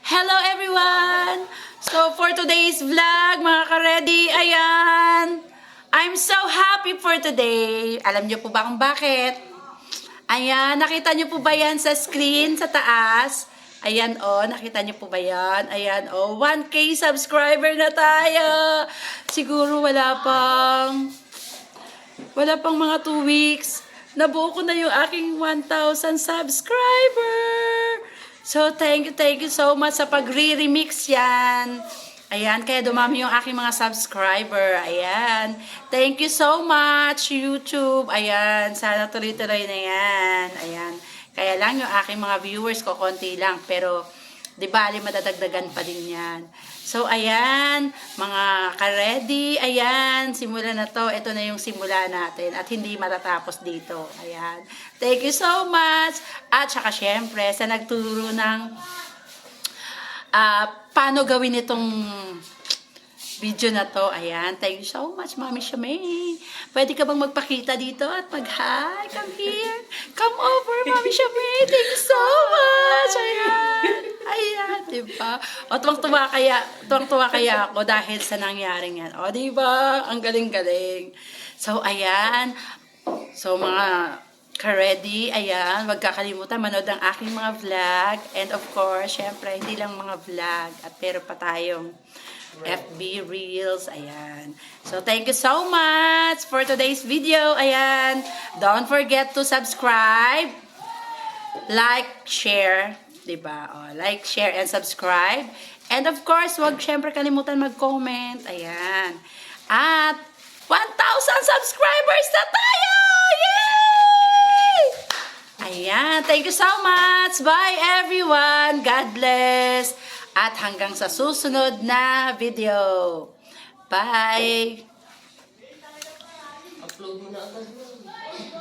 Hello everyone! So for today's vlog, mga ka-ready, ayan. I'm so happy for today. Alam niyo po ba kung bakit? Ayan, nakita niyo po ba yan sa screen, sa taas? Ayan nakita niyo po ba yan? Ayan 1K subscriber na tayo. Siguro wala pang mga 2 weeks. Nabuo ko na yung aking 1,000 subscriber. So, thank you so much sa pagre-remix yan. Ayan, kaya dumami yung aking mga subscriber. Ayan. Thank you so much, YouTube. Ayan, sana tuloy-tuloy na yan. Ayan. Kaya lang yung aking mga viewers ko, konti lang. Pero, di bali, madadagdagan pa din yan. So, ayan, mga ka-ready, ayan, simula na to. Ito na yung simula natin at hindi matatapos dito. Ayan. Thank you so much. At saka, syempre, sa nagturo ng paano gawin itong video na to. Ayan. Thank you so much, Mami Shamay. Pwede ka bang magpakita dito at mag-hi? Come here. Come over, Mami Shamay. Thank you so much. Ayan. Ayan, diba? O, tuwang-tuwa kaya ako dahil sa nangyaring yan. O, diba? Ang galing-galing. So, ayan. So, mga ka-ready, ayan, wag kakalimutan manood ang aking mga vlog. And of course, syempre, hindi lang mga vlog. At meron pa tayong FB Reels, ayan. So, thank you so much for today's video, ayan. Don't forget to subscribe, like, share, diba? O, like, share, and subscribe. And of course, wag syempre kalimutan mag-comment, ayan. At 1,000 subscribers na tayo! Yay! Ayan, thank you so much. Bye everyone. God bless. At hanggang sa susunod na video. Bye! Upload mo na agad.